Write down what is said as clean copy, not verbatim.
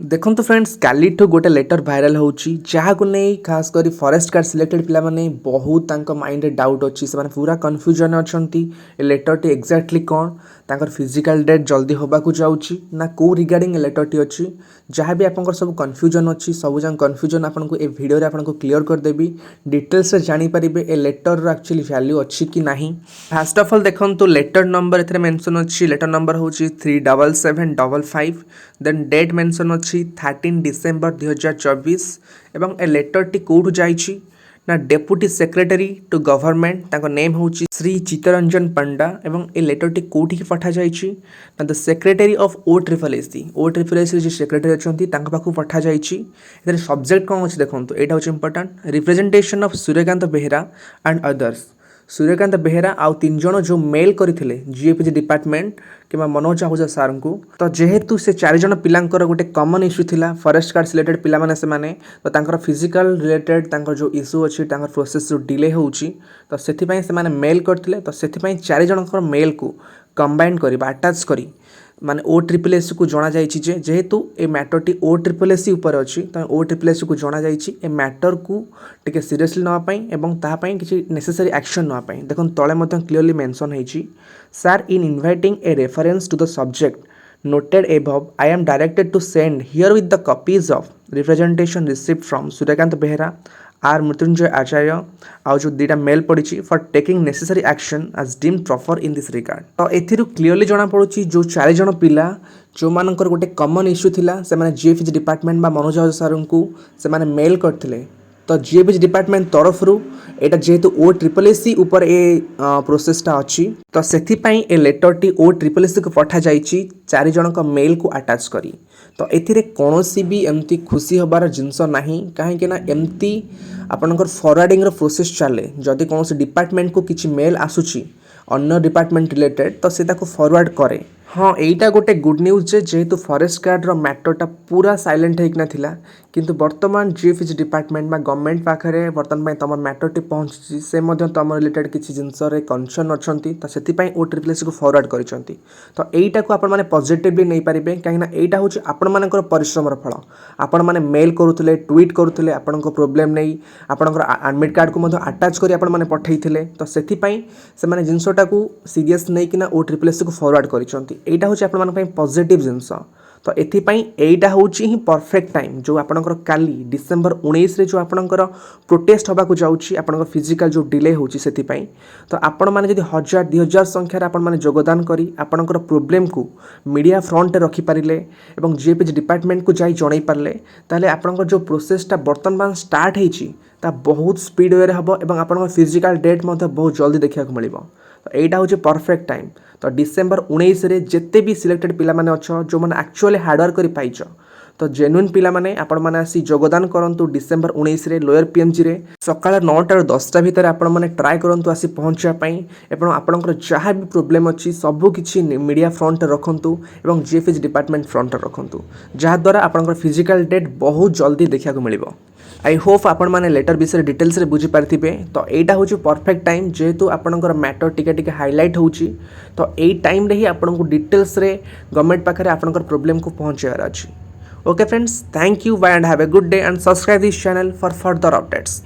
देखो तो फ्रेंड्स काली गोटे लेटर भाइराल होची जहाँ को नहीं खास करी फॉरेस्ट गार्ड सिलेक्टेड पिला माने बहुत तांको माइंड रे डाउट अछि से माने पूरा कंफ्यूजन अछंती ए लेटर टी एग्जैक्टली कोन तांकर फिजिकल डेट जल्दी होबा को जाउची ना को रिगार्डिंग ए लेटर टी अछि जहाँ भी आपनकर सब कंफ्यूजन अछि सब जन कंफ्यूजन आपन को ए वीडियो रे आपन को क्लियर कर देबी डिटेल्स से जानि परिबे ए लेटर रो एक्चुअली वैल्यू अछि कि नाही। फर्स्ट ऑफ ऑल देखन तो लेटर नंबर एथरे मेंशन अछि लेटर नंबर होची 37755 देन डेट मेंशन अछि 13 डिसेम्बर 2024 एवं ए लेटर टी कोठु जाइछि ना डेप्यूटी सेक्रेटरी टू गवर्नमेंट ताको नेम होची श्री चित्तरंजन पंडा एवं ए लेटर टी कोठी की पठा जाइछि ना the secretary of O triple S J secretary अछंती तांका पाखु पठा जाइछि। एथरे सब्जेक्ट कोन अछि देखंतु एटा होची important representation of Suryakant Behera and others Suryakant Behera आउ तीन जण जो मेल करथिले जीएपीजी डिपार्टमेंट किबा मनोज आहुजा सार को तो जेहेतु से चार जण पिलांकर गोटे कॉमन इश्यू थिला फॉरेस्ट गार्ड सिलेक्टेड पिला माने से माने तो तांकर फिजिकल रिलेटेड तांकर जो इश्यू अछि तांकर प्रोसेस जो डिले होउची तो सेथि पई से माने मेल करथिले तो सेथि पई चार जणकर मेल को कंबाइन करी अटैच करी माने ओ ट्रिपल एस को जना जाइछि जे जेहेतु ए matter T O triple S ऊपर अछि त ओ ट्रिपल एस को जना जाइछि ए मैटर को टिके सीरियसली नवा पई एवं ता पई किछि नेसेसरी एक्शन नवा पई देखन तळे मध्ये क्लियरली मेंशन हेछि sir in inviting a reference to the subject noted above I am directed to send here with the copies of representation received from Suryakant Behera आर मृत्युंजय आचार्य आउ जो दीटा मेल पड़ी for taking necessary action as deemed proper in this regard तो एथिरु clearly जना पड़ुची जो चार जण पिला जो मानकर गोटे कॉमन इश्यू थिला से माने जीएफजी डिपार्टमेंट बा मनोज सर को से माने मेल करथिले तो जीएफजी डिपार्टमेंट तरफ रु एटा जेहेतु ओ ट्रिपल एस ऊपर ए प्रोसेसटा अच्छी तो सेथि पई ए letter T O triple S को पठा जाइछि चार जण का मेल को अटैच करी तो एथिरे कोनोसी भी एमती खुशी होबार जिंस नाही काहे के ना एमती आपनकर फॉरवर्डिंग रो प्रोसेस चले जदि कोनोसी डिपार्टमेंट को किछि मेल आसुची अन्य डिपार्टमेंट रिलेटेड तो से ताको फॉरवर्ड करे। हाँ एटा गोटे गुड न्यूज जे जेहेतु फॉरेस्ट गार्ड रो मैटरटा पूरा साइलेंट हेकना थिला किंतु वर्तमान जीएफजी डिपार्टमेंट बा गवर्नमेंट पाखरे वर्तमान पई तमर मैटर टी पहुंची से मध्ये तमर रिलेटेड किछि जिंस रे कंसर्न अछंती तो सेति पई ओ ट्रिपल एस को फॉरवर्ड करिसंती तो एटा को आपण माने पॉजिटिवली नै पारिबे काहेना एटा होची आपण मानकर परिश्रमर फल आपण माने मेल करूथिले ट्वीट करूथिले आपनको प्रॉब्लम नै आपनकर एडमिट कार्ड को मध्ये अटैच करी आपण माने पठैथिले तो सेति पई से माने जिंसटा को सीरियस नै किना ओ ट्रिपल एस को फॉरवर्ड करिसंती एटा होची आपण माने पॉजिटिव जिंस तो एथिपाई एटा होची ही परफेक्ट टाइम जो आपनकर काली डिसेंबर 19 रे जो आपनकर प्रोटेस्ट होबा को जाउची आपनकर फिजिकल जो डिले होची सेथिपाई तो आपण माने जदी 1000 2000 संख्या रे आपण माने योगदान करी आपनकर प्रॉब्लम को मीडिया फ्रंट रे रखी पारिले एवं जीएपीजी डिपार्टमेंट को जाई जणाई पारले ताले आपनकर जो प्रोसेसटा वर्तमान स्टार्ट हेची ता बहुत स्पीड वे रे हबो एवं आपनकर फिजिकल डेट मध्ये बहुत जल्दी देखिया को मिलिबो तो एटा होची परफेक्ट टाइम तो डिसेंबर 19 रे जेते भी सिलेक्टेड पिला माने अछो जो माने एक्चुअली हार्ड वर्क करी पाइछो तो जेन्युइन पिला माने आपण माने आसी योगदान करंतु डिसेंबर 19 रे लोअर पीएमजी रे सकाळ 9 टा 10 टा भीतर आपण माने ट्राई करंतु आसी पहुंचा पई एवं आपणकर जहाँ भी प्रॉब्लम अछि सब किछि मीडिया फ्रंट रखंतु एवं जीएफएस डिपार्टमेंट फ्रंट रखंतु जहाँ द्वारा आपणकर फिजिकल डेट बहुत जल्दी देखिया को मिलिबो। आई होप आपण माने लेटर विषय डिटेल्स रे बुझी पारथिबे तो एटा होची परफेक्ट टाइम जेहेतु आपणकर मैटर टिके टिके हाईलाइट होची तो एई टाइम रे ही आपनको डिटेल्स रे गवर्नमेंट पाखरे आपणकर प्रॉब्लम को पहुंचायर अछि। Okay friends thank you bye and have a good day and subscribe this channel for further updates.